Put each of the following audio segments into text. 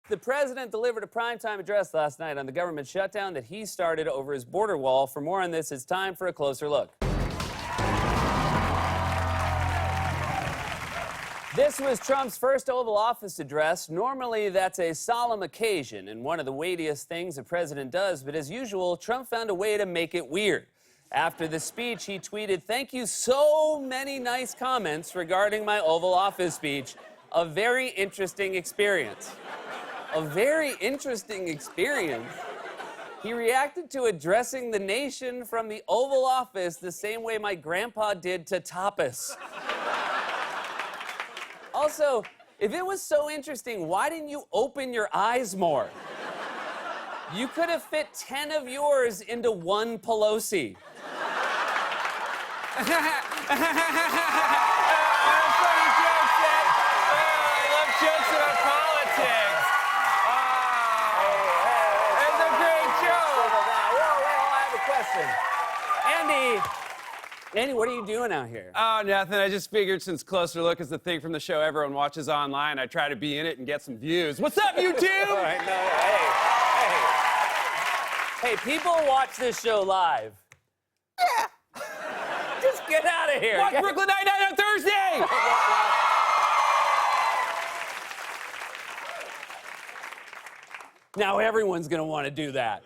The president delivered a primetime address last night on the government shutdown that he started over his border wall. For more on this, it's time for a closer look. This was Trump's first Oval Office address. Normally, that's a solemn occasion and one of the weightiest things a president does, but as usual, Trump found a way to make it weird. After the speech, he tweeted, "Thank you so many nice comments regarding my Oval Office speech. A very interesting experience." A very interesting experience? He reacted to addressing the nation from the Oval Office the same way my grandpa did to tapas. Also, if it was so interesting, why didn't you open your eyes more? You could have fit 10 of yours into one Pelosi. Andy, what are you doing out here? Oh, nothing. I just figured since Closer Look is the thing from the show everyone watches online, I try to be in it and get some views. What's up, YouTube? All right, hey, people watch this show live. Yeah. Just get out of here. Watch Brooklyn Nine-Nine on Thursday. Now everyone's going to want to do that.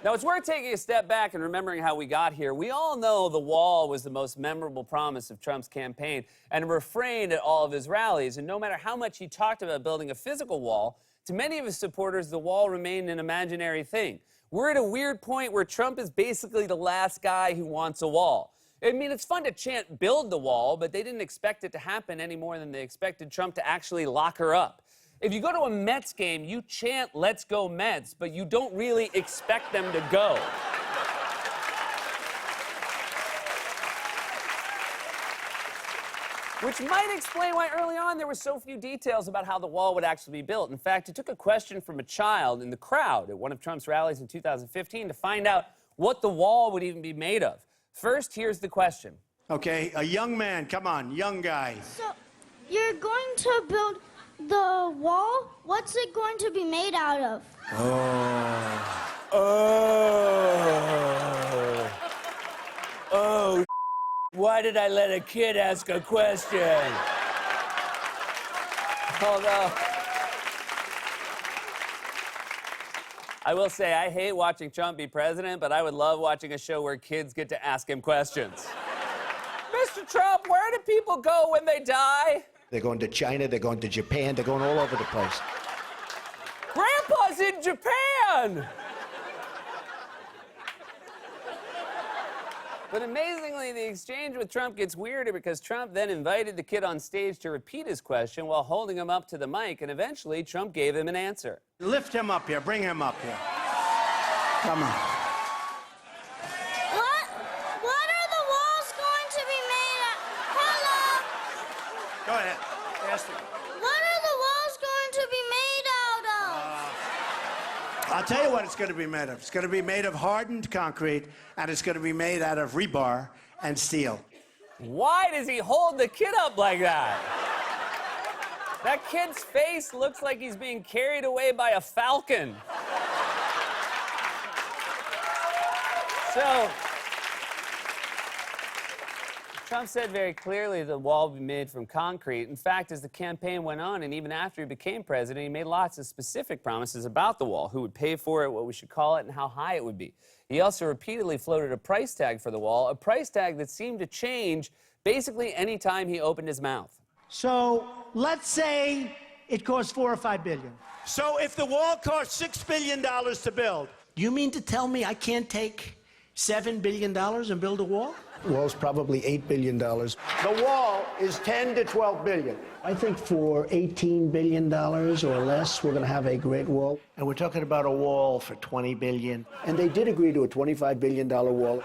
Now, it's worth taking a step back and remembering how we got here. We all know the wall was the most memorable promise of Trump's campaign and a refrain at all of his rallies. And no matter how much he talked about building a physical wall, to many of his supporters, the wall remained an imaginary thing. We're at a weird point where Trump is basically the last guy who wants a wall. I mean, it's fun to chant, "build the wall," but they didn't expect it to happen any more than they expected Trump to actually lock her up. If you go to a Mets game, you chant, "Let's go Mets," but you don't really expect them to go. Which might explain why early on there were so few details about how the wall would actually be built. In fact, it took a question from a child in the crowd at one of Trump's rallies in 2015 to find out what the wall would even be made of. First, here's the question. Okay, a young man, come on, young guy. So, you're going to build the wall? What's it going to be made out of? Oh, why did I let a kid ask a question? Although, I will say, I hate watching Trump be president, but I would love watching a show where kids get to ask him questions. Mr. Trump, where do people go when they die? They're going to China, they're going to Japan, they're going all over the place. Grandpa's in Japan! But amazingly, the exchange with Trump gets weirder because Trump then invited the kid on stage to repeat his question while holding him up to the mic, and eventually Trump gave him an answer. Lift him up here, bring him up here. Come on. What are the walls going to be made of? Hello? Go ahead, ask him. What are the walls going to be made out of? I'll tell you what it's going to be made of. It's going to be made of hardened concrete, and it's going to be made out of rebar and steel. Why does he hold the kid up like that? That kid's face looks like he's being carried away by a falcon. So, Trump said very clearly the wall would be made from concrete. In fact, as the campaign went on, and even after he became president, he made lots of specific promises about the wall, who would pay for it, what we should call it, and how high it would be. He also repeatedly floated a price tag for the wall, a price tag that seemed to change basically any time he opened his mouth. So let's say it costs $4 or $5 billion. So if the wall costs $6 billion to build, You mean to tell me I can't take $7 billion and build a wall? the wall's probably $8 billion. The wall is 10 to 12 billion. I think for $18 billion or less, we're going to have a great wall. And we're talking about a wall for $20 billion. And they did agree to a $25 billion wall.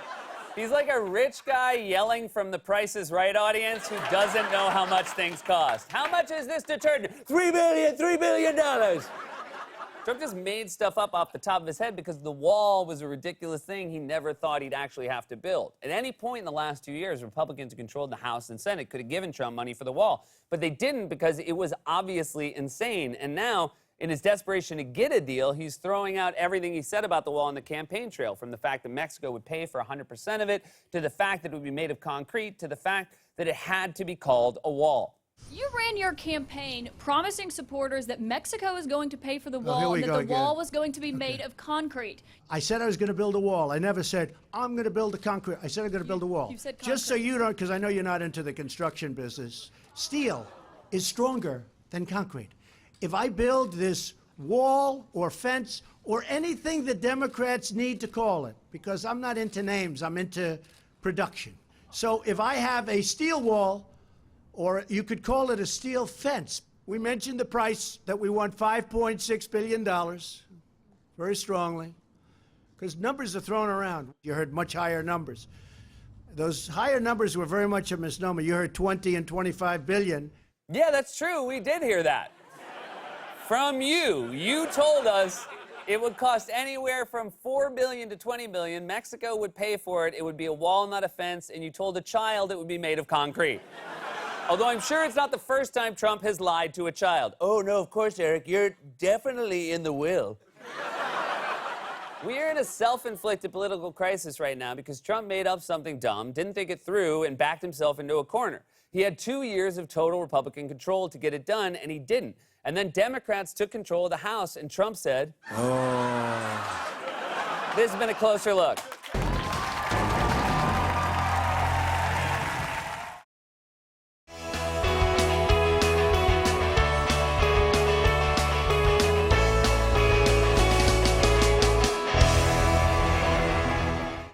He's like a rich guy yelling from the Price is Right audience who doesn't know how much things cost. How much is this detergent? $3 billion. Trump just made stuff up off the top of his head because the wall was a ridiculous thing he never thought he'd actually have to build. At any point in the last 2 years, Republicans who controlled the House and Senate could have given Trump money for the wall, but they didn't because it was obviously insane. And now In his desperation to get a deal, he's throwing out everything he said about the wall on the campaign trail, from the fact that Mexico would pay for 100% of it, to the fact that it would be made of concrete, to the fact that it had to be called a wall. You ran your campaign promising supporters that Mexico is going to pay for the here wall we and that go the again. wall was going to be made of concrete. I said I was going to build a wall. I never said, I'm going to build a concrete. I said I'm going to build a wall. You said Just so concrete. you don't, because I know you're not into the construction business, steel is stronger than concrete. If I build this wall or fence or anything the Democrats need to call it, because I'm not into names, I'm into production. So if I have a steel wall, or you could call it a steel fence. We mentioned the price, that we want $5.6 billion, very strongly, because numbers are thrown around. You heard much higher numbers. Those higher numbers were very much a misnomer. You heard 20 and 25 billion. Yeah, that's true. We did hear that. From you. You told us it would cost anywhere from $4 billion to $20 billion. Mexico would pay for it. It would be a wall, not a fence. And you told a child it would be made of concrete. Although I'm sure it's not the first time Trump has lied to a child. Oh, no, of course, Eric. You're definitely in the will. We are in a self-inflicted political crisis right now because Trump made up something dumb, didn't think it through, and backed himself into a corner. He had 2 years of total Republican control to get it done, and he didn't. And then Democrats took control of the House, and Trump said, "Oh." This has been A Closer Look.